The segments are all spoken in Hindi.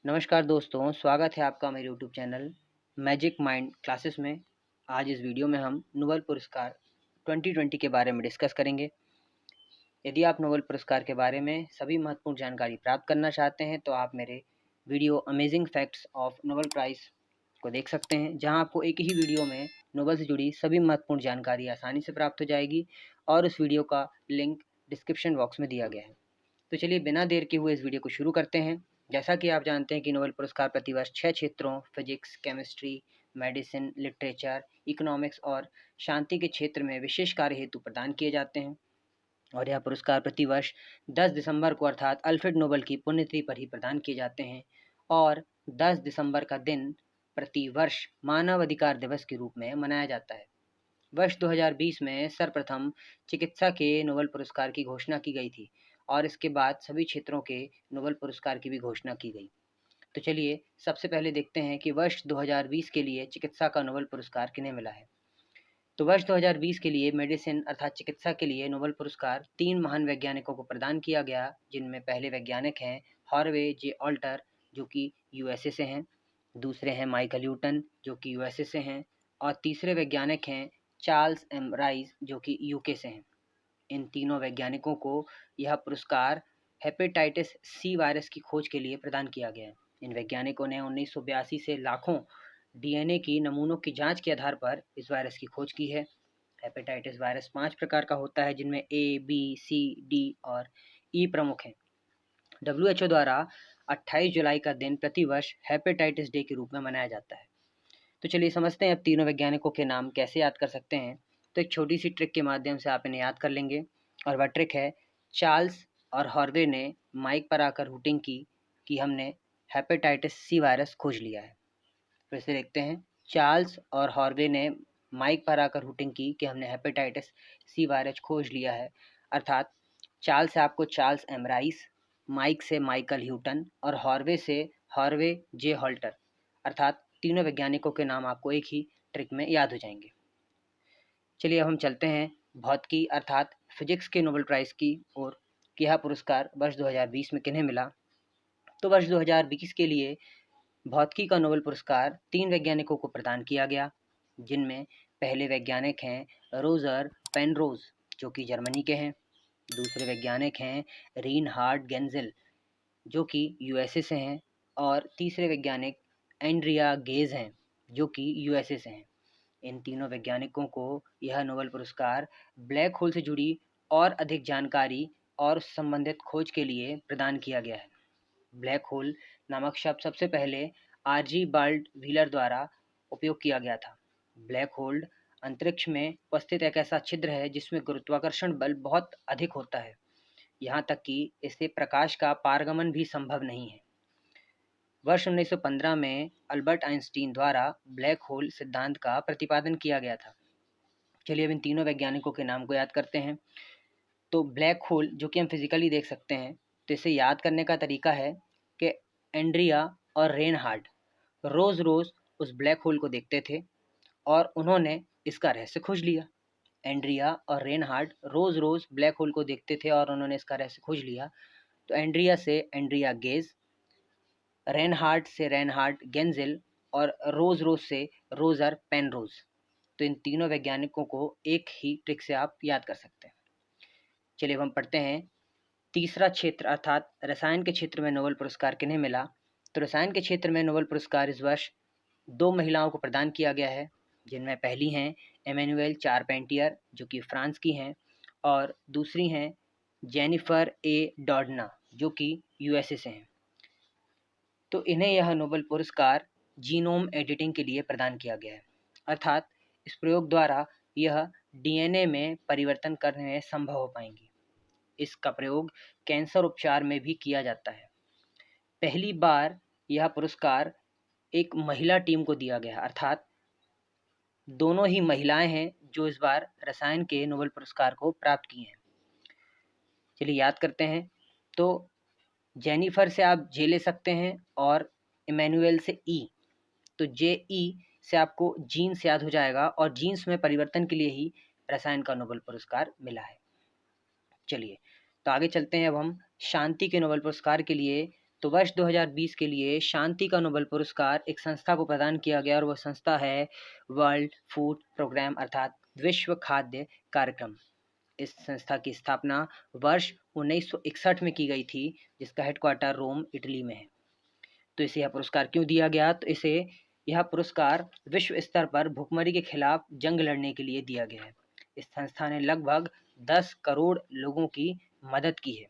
नमस्कार दोस्तों, स्वागत है आपका मेरे YouTube channel magic mind classes में। आज इस वीडियो में हम नोबेल पुरस्कार 2020 के बारे में डिस्कस करेंगे। यदि आप नोबेल पुरस्कार के बारे में सभी महत्वपूर्ण जानकारी प्राप्त करना चाहते हैं तो आप मेरे video amazing facts of Nobel prize को देख सकते हैं, जहां आपको एक ही वीडियो में नोबेल से जुड़ी सभी महत्वपूर्ण जानकारी आसानी से प्राप्त हो जाएगी और उस वीडियो का लिंक डिस्क्रिप्शन बॉक्स में दिया गया है। तो चलिए बिना देर के हुए इस वीडियो को शुरू करते हैं। जैसा कि आप जानते हैं कि नोबेल पुरस्कार प्रतिवर्ष 6 क्षेत्रों physics, chemistry, medicine, literature, economics और शांति के क्षेत्र में विशेष कार्य हेतु प्रदान किए जाते हैं और यह पुरस्कार प्रतिवर्ष 10 दिसंबर को अर्थात अल्फ्रेड नोबेल की पुण्यतिथि पर ही प्रदान किए जाते हैं और 10 दिसंबर का दिन प्रतिवर्ष मानव अधिकार दिवस के रूप में मनाया जाता है। वर्ष 2020 में सर्वप्रथम चिकित्सा के नोबेल पुरस्कार की घोषणा की गई थी और इसके बाद सभी क्षेत्रों के नोबेल पुरस्कार की भी घोषणा की गई। तो चलिए सबसे पहले देखते हैं कि वर्ष 2020 के लिए चिकित्सा का नोबेल पुरस्कार किन्हें मिला है। तो वर्ष 2020 के लिए मेडिसिन अर्थात चिकित्सा के लिए नोबेल पुरस्कार 3 महान वैज्ञानिकों को प्रदान किया गया, जिनमें पहले वैज्ञानिक हैं हार्वे जे ऑल्टर जो कि यूएसए से हैं, दूसरे हैं माइकल न्यूटन जो कि यूएसए से हैं और तीसरे वैज्ञानिक हैं चार्ल्स एम राइस जो कि यूके से हैं। इन तीनों वैज्ञानिकों को यह पुरस्कार हेपेटाइटिस सी वायरस की खोज के लिए प्रदान किया गया है। इन वैज्ञानिकों ने 1982 से लाखों डीएनए की नमूनों की जांच के आधार पर इस वायरस की खोज की है। हेपेटाइटिस वायरस 5 प्रकार का होता है, जिनमें ए, बी, सी, डी और ई प्रमुख हैं। WHO द्वारा 28 जुलाई का दिन प्रतिवर्ष हेपेटाइटिस डे के रूप में मनाया जाता है। तो चलिए समझते हैं अब तीनों वैज्ञानिकों के नाम कैसे याद कर सकते हैं। तो एक छोटी सी ट्रिक के माध्यम से आप इन्हें याद कर लेंगे और वह ट्रिक है चार्ल्स और हार्वे ने माइक पर आकर हुटिंग की कि हमने हेपेटाइटिस सी वायरस खोज लिया है। फिर से देखते हैं, चार्ल्स और हार्वे ने माइक पर आकर हुटिंग की कि हमने हेपेटाइटिस सी वायरस खोज लिया है। अर्थात चार्ल्स से आपको चार्ल्स एम राइस, माइक से माइकल ह्यूटन और हार्वे से हार्वे जे हॉल्टर, अर्थात तीनों वैज्ञानिकों के नाम आपको एक ही ट्रिक में याद हो जाएंगे। चलिए अब हम चलते हैं भौतिकी अर्थात फिजिक्स के नोबेल प्राइज़ की ओर कि यह पुरस्कार वर्ष 2020 में किन्हें मिला। तो वर्ष 2020 के लिए भौतिकी का नोबेल पुरस्कार 3 वैज्ञानिकों को प्रदान किया गया, जिनमें पहले वैज्ञानिक हैं रोजर पेनरोज जो कि जर्मनी के हैं, दूसरे वैज्ञानिक हैं रीनहार्ड गेंजेल जो कि यूएसए से हैं और तीसरे वैज्ञानिक एंड्रिया गेज हैं जो कि यूएसए से हैं। इन तीनों वैज्ञानिकों को यह नोबेल पुरस्कार ब्लैक होल से जुड़ी और अधिक जानकारी और संबंधित खोज के लिए प्रदान किया गया है। ब्लैक होल नामक शब्द सबसे पहले आर्चीबाल्ड व्हीलर द्वारा उपयोग किया गया था। ब्लैक होल अंतरिक्ष में उपस्थित एक ऐसा छिद्र है जिसमें गुरुत्वाकर्षण बल बहुत अधिक होता है, यहाँ तक कि इससे प्रकाश का पारगमन भी संभव नहीं है। वर्ष 1915 में अल्बर्ट आइंस्टीन द्वारा ब्लैक होल सिद्धांत का प्रतिपादन किया गया था। चलिए अब इन तीनों वैज्ञानिकों के नाम को याद करते हैं। तो ब्लैक होल जो कि हम फिजिकली देख सकते हैं, तो इसे याद करने का तरीका है कि एंड्रिया और रेनहार्ड रोज़ रोज़ उस ब्लैक होल को देखते थे और उन्होंने इसका रहस्य खोज लिया। एंड्रिया और रेनहार्ड रोज़ रोज़ ब्लैक होल को देखते थे और उन्होंने इसका रहस्य खोज लिया। तो एंड्रिया से एंड्रिया गेज, रेनहार्ड से रेनहार्ड गेंजेल और रोज रोज से रोजर पेनरोज। तो इन तीनों वैज्ञानिकों को एक ही ट्रिक से आप याद कर सकते हैं। चलिए अब हम पढ़ते हैं तीसरा क्षेत्र अर्थात रसायन के क्षेत्र में नोबेल पुरस्कार किन्हें मिला। तो रसायन के क्षेत्र में नोबेल पुरस्कार इस वर्ष 2 महिलाओं को प्रदान किया गया है, जिनमें पहली हैं एमेनुएल चारपेंटियर जो कि फ्रांस की हैं और दूसरी हैं जेनिफर ए डॉर्डना जो कि यूएसए से हैं। तो इन्हें यह नोबेल पुरस्कार जीनोम एडिटिंग के लिए प्रदान किया गया है। अर्थात इस प्रयोग द्वारा यह डीएनए में परिवर्तन करने में संभव हो पाएंगी। इसका प्रयोग कैंसर उपचार में भी किया जाता है। पहली बार यह पुरस्कार एक महिला टीम को दिया गया, अर्थात दोनों ही महिलाएं हैं जो इस बार रसायन के नोबेल पुरस्कार को प्राप्त किए हैं। चलिए याद करते हैं। तो जेनिफर से आप जे ले सकते हैं और इमैनुअल से ई, तो जे ई से आपको जीन्स याद हो जाएगा और जीन्स में परिवर्तन के लिए ही रसायन का नोबेल पुरस्कार मिला है। चलिए तो आगे चलते हैं। अब हम शांति के नोबेल पुरस्कार के लिए तो वर्ष 2020 के लिए शांति का नोबेल पुरस्कार एक संस्था को प्रदान किया गया और वह संस्था है वर्ल्ड फूड प्रोग्राम अर्थात विश्व खाद्य कार्यक्रम। इस संस्था की स्थापना वर्ष 1961 में की गई थी, जिसका हेडक्वार्टर रोम, इटली में है। तो इसे यह पुरस्कार क्यों दिया गया? तो इसे यह पुरस्कार विश्व स्तर पर भुखमरी के खिलाफ जंग लड़ने के लिए दिया गया है। इस संस्था ने लगभग 10 करोड़ लोगों की मदद की है।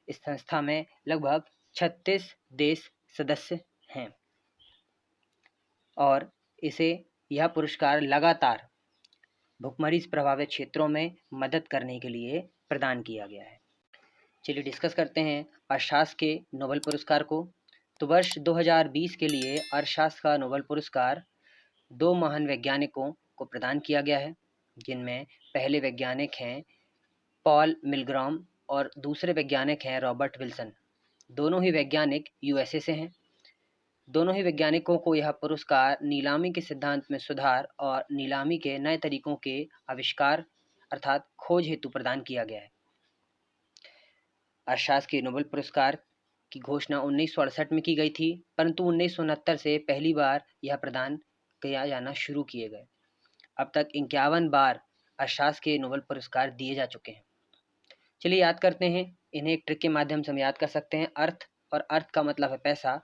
इस संस्था में लगभग 36 देश सदस्य हैं और इसे यह पुरस्कार लगातार भुखमरी से प्रभावित क्षेत्रों में मदद करने के लिए प्रदान किया गया है। चलिए डिस्कस करते हैं अर्थशास्त्र के नोबेल पुरस्कार को। तो वर्ष 2020 के लिए अर्थशास्त्र का नोबेल पुरस्कार 2 महान वैज्ञानिकों को प्रदान किया गया है, जिनमें पहले वैज्ञानिक हैं पॉल मिलग्रॉम और दूसरे वैज्ञानिक हैं रॉबर्ट विल्सन। दोनों ही वैज्ञानिक यूएसए से हैं। दोनों ही वैज्ञानिकों को यह पुरस्कार नीलामी के सिद्धांत में सुधार और नीलामी के नए तरीकों के आविष्कार अर्थात खोज हेतु प्रदान किया गया है। अर्थशास्त्र के नोबेल पुरस्कार की घोषणा 1968 में की गई थी, परंतु 1969 से पहली बार यह प्रदान किया जाना शुरू किए गए। अब तक 51 बार अर्थशास्त्र के नोबेल पुरस्कार दिए जा चुके हैं। चलिए याद करते हैं, इन्हें एक ट्रिक के माध्यम से हम याद कर सकते हैं। अर्थ, और अर्थ का मतलब है पैसा,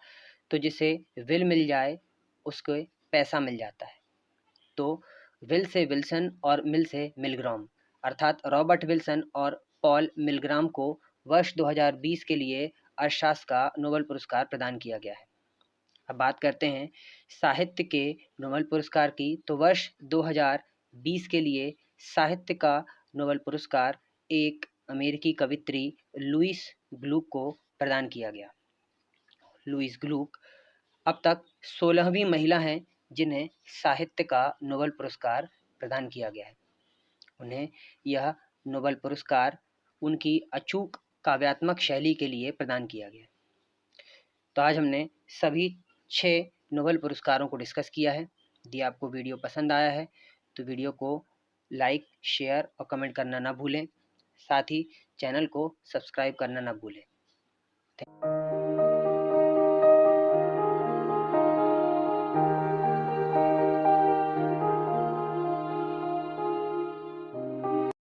तो जिसे विल मिल जाए उसको पैसा मिल जाता है। तो विल से विल्सन और मिल से मिलग्राम, अर्थात रॉबर्ट विल्सन और पॉल मिलग्राम को वर्ष 2020 के लिए अर्थशास्त्र का नोबेल पुरस्कार प्रदान किया गया है। अब बात करते हैं साहित्य के नोबेल पुरस्कार की। तो वर्ष 2020 के लिए साहित्य का नोबेल पुरस्कार एक अमेरिकी कवित्री लुईस ग्लुक को प्रदान किया गया। लुईस ग्लुक अब तक 16वीं महिला हैं जिन्हें साहित्य का नोबेल पुरस्कार प्रदान किया गया है। उन्हें यह नोबेल पुरस्कार उनकी अचूक काव्यात्मक शैली के लिए प्रदान किया गया। तो आज हमने सभी 6 नोबेल पुरस्कारों को डिस्कस किया है। यदि आपको वीडियो पसंद आया है तो वीडियो को लाइक, शेयर और कमेंट करना ना भूलें। साथ ही चैनल को सब्सक्राइब करना ना भूलें।